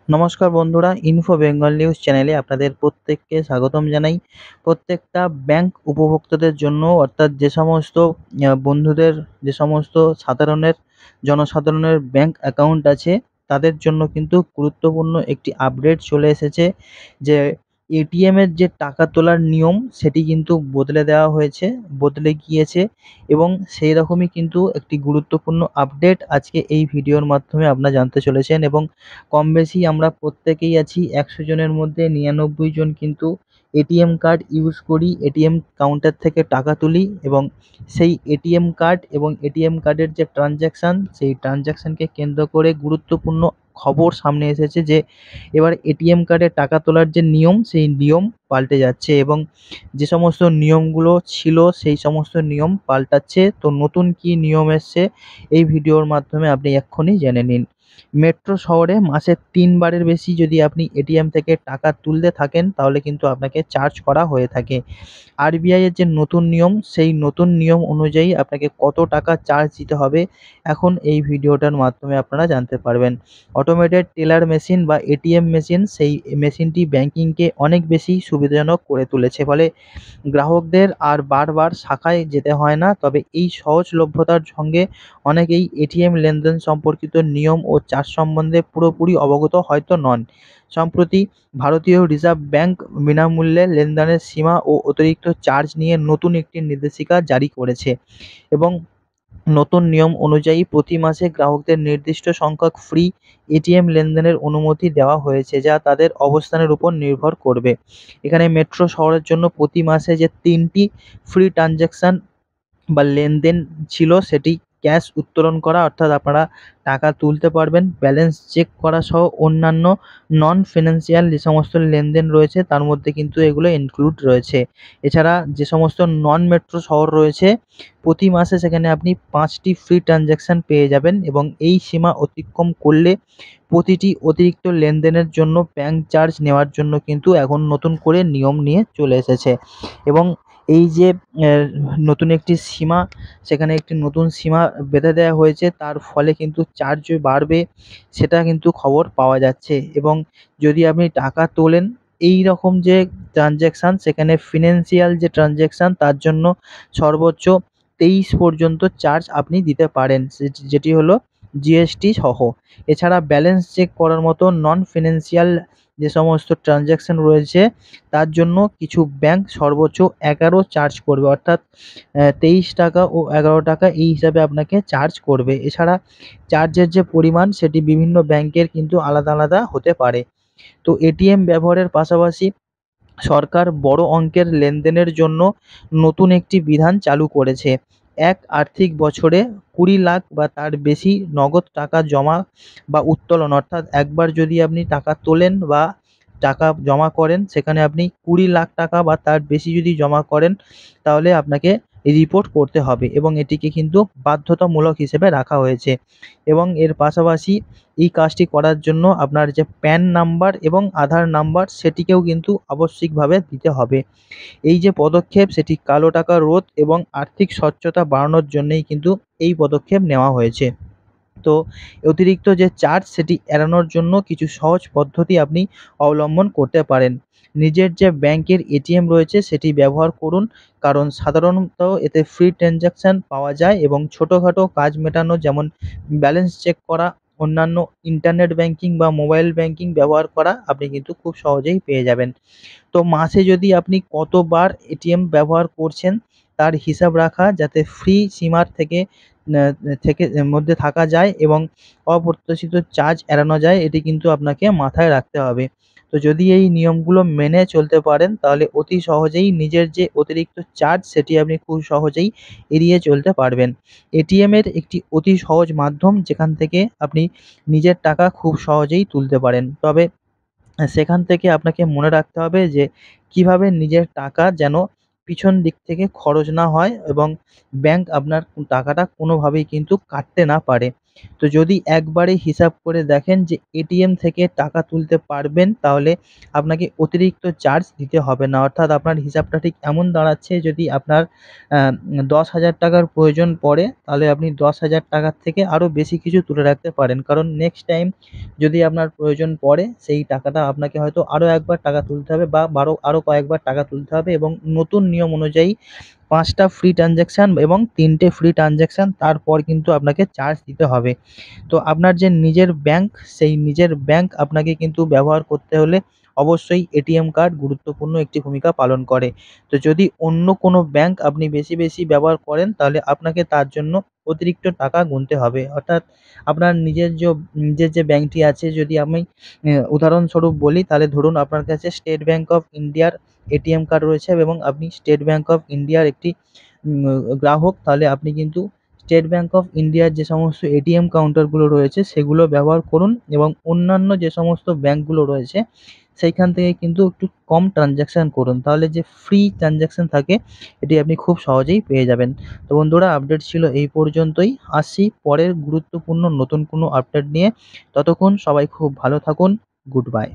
নমস্কার বন্ধুরা, info Bengal news চ্যানেলে আপনাদের প্রত্যেককে স্বাগতম জানাই। প্রত্যেকটা ব্যাংক উপভোক্তাদের জন্য, অর্থাৎ যে সমস্ত বন্ধুদের, যে সমস্ত জনসাধারণের ব্যাংক অ্যাকাউন্ট আছে, তাদের জন্য কিন্তু গুরুত্বপূর্ণ একটি আপডেট চলে এসেছে যে এটিএমের যে টাকা তোলার নিয়ম সেটি কিন্তু বদলে গিয়েছে এবং সেই রকমই কিন্তু একটি গুরুত্বপূর্ণ আপডেট আজকে এই ভিডিওর মাধ্যমে আপনারা জানতে চলেছেন। এবং কম বেশি আমরা প্রত্যেকেই আছি, ১০০ জনের মধ্যে ৯৯ জন কিন্তু এটিএম কার্ড ইউজ করি, এটিএম কাউন্টার থেকে টাকা তুলি এবং সেই এটিএম কার্ড এবং এটিএম কার্ডের যে ট্রানজ্যাকশান, সেই ট্রানজ্যাকশানকে কেন্দ্র করে গুরুত্বপূর্ণ খবর সামনে এসেছে যে এবার এটিএম কার্ডে টাকা তোলার যে নিয়ম, সেই নিয়ম পাল্টে যাচ্ছে এবং যে সমস্ত নিয়মগুলো ছিল সেই সমস্ত নিয়ম পাল্টাচ্ছে। তো নতুন কী নিয়ম এসছে এই ভিডিওর মাধ্যমে আপনি এক্ষুনি জেনে নিন। মেট্রো শহরে মাসে ৩ বারের বেশি যদি আপনি এটিএম থেকে টাকা তুলতে থাকেন তাহলে কিন্তু আপনাকে চার্জ করা হয়ে থাকে। আরবিআই এর যে নতুন নিয়ম, সেই নতুন নিয়ম অনুযায়ী আপনাকে কত টাকা চার্জ দিতে হবে এখন এই ভিডিওটার মাধ্যমে আপনারা জানতে পারবেন। অটোমেটেড টেলার মেশিন বা এটিএম মেশিন, সেই মেশিনটি ব্যাংকিংকে অনেক বেশি সুবিধাজনক করে তুলেছে। ফলে গ্রাহকদের আর বারবার শাখায় যেতে হয় না। তবে এই সহজলভ্যতার সঙ্গে অনেকেই এটিএম লেনদেন সম্পর্কিত নিয়ম ও চার্জ সম্বন্ধে পুরোপুরি অবগত হয়তো নন। সম্প্রতি ভারতীয় রিজার্ভ ব্যাংক বিনামূল্যে লেনদেনের সীমা ও অতিরিক্ত চার্জ নিয়ে নতুন একটি নির্দেশিকা জারি করেছে এবং নতুন নিয়ম অনুযায়ী প্রতি মাসে গ্রাহকদের নির্দিষ্ট সংখ্যক ফ্রি এটিএম লেনদেনের অনুমতি দেওয়া হয়েছে, যা তাদের অবস্থানের উপর নির্ভর করবে। এখানে মেট্রো শহরের জন্য প্রতি মাসে যে ৩টি ফ্রি ট্রানজ্যাকশান বা লেনদেন ছিল, সেটি ক্যাশ উত্তোলন করা, অর্থাৎ আপনারা টাকা তুলতে পারবেন, ব্যালেন্স চেক করা সহ অন্যান্য নন ফিনান্সিয়াল যে সমস্ত লেনদেন রয়েছে তার মধ্যে কিন্তু এগুলো ইনক্লুড রয়েছে। এছাড়া যে সমস্ত নন মেট্রো শহর রয়েছে, প্রতি মাসে সেখানে আপনি ৫টি ফ্রি ট্রানজ্যাকশান পেয়ে যাবেন এবং এই সীমা অতিক্রম করলে প্রতিটি অতিরিক্ত লেনদেনের জন্য ব্যাংক চার্জ নেওয়ার জন্য কিন্তু এখন নতুন করে নিয়ম নিয়ে চলে এসেছে। এবং এই যে নতুন একটি সীমা, সেখানে একটি নতুন সীমা বেঁধে দেওয়া হয়েছে, তার ফলে কিন্তু চার্জ বাড়বে সেটা কিন্তু খবর পাওয়া যাচ্ছে। এবং যদি আপনি টাকা তোলেন এই রকম যে ট্রানজ্যাকশান, সেখানে ফিনান্সিয়াল যে ট্রানজ্যাকশান তার জন্য সর্বোচ্চ ২৩ পর্যন্ত চার্জ আপনি দিতে পারেন, যেটি হলো জিএসটি সহ। এছাড়া ব্যালেন্স চেক করার মতো নন ফিনান্সিয়াল যে সমস্ত ট্রানজ্যাকশান রয়েছে তার জন্য কিছু ব্যাংক সর্বোচ্চ ১১ চার্জ করবে, অর্থাৎ ২৩ টাকা ও ১১ টাকা এই হিসাবে আপনাকে চার্জ করবে। এছাড়া চার্জের যে পরিমাণ সেটি বিভিন্ন ব্যাংকের কিন্তু আলাদা আলাদা হতে পারে। তো এটিএম ব্যবহারের পাশাপাশি সরকার বড় অঙ্কের লেনদেনের জন্য নতুন একটি বিধান চালু করেছে। এক আর্থিক বছরে ২০ লাখ বা তার বেশি নগদ টাকা জমা বা উত্তোলন, অর্থাৎ একবার যদি আপনি টাকা তোলেন বা টাকা জমা করেন, সেখানে আপনি ২০ লাখ টাকা বা তার বেশি যদি জমা করেন তাহলে আপনাকে রিপোর্ট করতে হবে এবং এটিকে কিন্তু বাধ্যতামূলক হিসেবে রাখা হয়েছে। এবং এর পাশাপাশি এই কাজটি করার জন্য আপনার যে প্যান নাম্বার এবং আধার নাম্বার সেটিকেও কিন্তু আবশ্যিকভাবে দিতে হবে। এই যে পদক্ষেপ, সেটি কালো টাকা রোধ এবং আর্থিক স্বচ্ছতা বাড়ানোর জন্যেই কিন্তু এই পদক্ষেপ নেওয়া হয়েছে। তো অতিরিক্ত যে চার্জ সেটি এড়ানোর জন্য কিছু সহজ পদ্ধতি আপনি অবলম্বন করতে পারেন। নিজের যে ব্যাংকের এটিএম রয়েছে সেটি ব্যবহার করুন, কারণ সাধারণত এতে ফ্রি ট্রানজ্যাকশান পাওয়া যায় এবং ছোটোখাটো কাজ মেটানো, যেমন ব্যালেন্স চেক করা, অন্যান্য ইন্টারনেট ব্যাংকিং বা মোবাইল ব্যাংকিং ব্যবহার করা আপনি কিন্তু খুব সহজেই পেয়ে যাবেন। তো মাসে যদি আপনি কতবার এটিএম ব্যবহার করছেন তার হিসাব রাখা, যাতে ফ্রি সীমার থেকে না থেকে মধ্যে থাকা যায় এবং অপ্রত্যাশিত চার্জ এড়ানো যায়, এটি কিন্তু আপনাকে মাথায় রাখতে হবে। তো যদি এই নিয়মগুলো মেনে চলতে পারেন তাহলে অতি সহজেই নিজের যে অতিরিক্ত চার্জ সেটি আপনি খুব সহজেই এড়িয়ে চলতে পারবেন। এটিএমের একটি অতি সহজ মাধ্যম যেখান থেকে আপনি নিজের টাকা খুব সহজেই তুলতে পারেন। তবে সেখান থেকে আপনাকে মনে রাখতে হবে যে কীভাবে নিজের টাকা যেন পিছন দিক থেকে খরচ না হয় এবং ব্যাংক আপনার টাকাটা কোনোভাবেই কিন্তু কাটতে না পারে। তো যদি একবারে হিসাব করে দেখেন যে এটিএম থেকে টাকা তুলতে পারবেন, তাহলে আপনাকে অতিরিক্ত চার্জ দিতে হবে না। অর্থাৎ আপনার হিসাবটা ঠিক এমন দাঁড়াচ্ছে, যদি আপনার ১০,০০০ টাকার প্রয়োজন পড়ে, তাহলে আপনি ১০,০০০ টাকার থেকে আরও বেশি কিছু তুলে রাখতে পারেন। কারণ নেক্সট টাইম যদি আপনার প্রয়োজন পড়ে, সেই টাকাটা আপনাকে হয়তো আরও একবার টাকা তুলতে হবে, বা আরও কয়েকবার টাকা তুলতে হবে, এবং নতুন নিয়ম অনুযায়ী ৫টা ফ্রি ট্রানজ্যাকশান এবং ৩টে ফ্রি ট্রানজ্যাকশান, তারপর কিন্তু আপনাকে চার্জ দিতে হবে। তো আপনার যে নিজের ব্যাংক, সেই নিজের ব্যাংক আপনাকে কিন্তু ব্যবহার করতে হলে অবশ্যই এটিএম কার্ড গুরুত্বপূর্ণ একটি ভূমিকা পালন করে। তো যদি অন্য কোনো ব্যাংক আপনি বেশি বেশি ব্যবহার করেন, তাহলে আপনাকে তার জন্য অতিরিক্ত টাকা গুনতে হবে। অর্থাৎ আপনার নিজের যে ব্যাংকটি আছে, যদি আমি উদাহরণস্বরূপ বলি, তাহলে ধরুন আপনার কাছে স্টেট ব্যাংক অফ ইন্ডিয়ার এটিএম কার্ড রয়েছে এবং আপনি স্টেট ব্যাংক অফ ইন্ডিয়ার একটি গ্রাহক, তাহলে আপনি কিন্তু স্টেট ব্যাংক অফ ইন্ডিয়ার যে সমস্ত এটিএম কাউন্টারগুলো রয়েছে সেগুলো ব্যবহার করুন, এবং অন্যান্য যে সমস্ত ব্যাংকগুলো রয়েছে সেইখান থেকে কিন্তু একটু কম ট্রানজ্যাকশান করুন। তাহলে যে ফ্রি ট্রানজ্যাকশান থাকে, এটি আপনি খুব সহজেই পেয়ে যাবেন। তো বন্ধুরা, আপডেট ছিল এই পর্যন্তই। আসছি পরের গুরুত্বপূর্ণ নতুন কোনো আপডেট নিয়ে। ততক্ষণ সবাই খুব ভালো থাকুন। Good bye.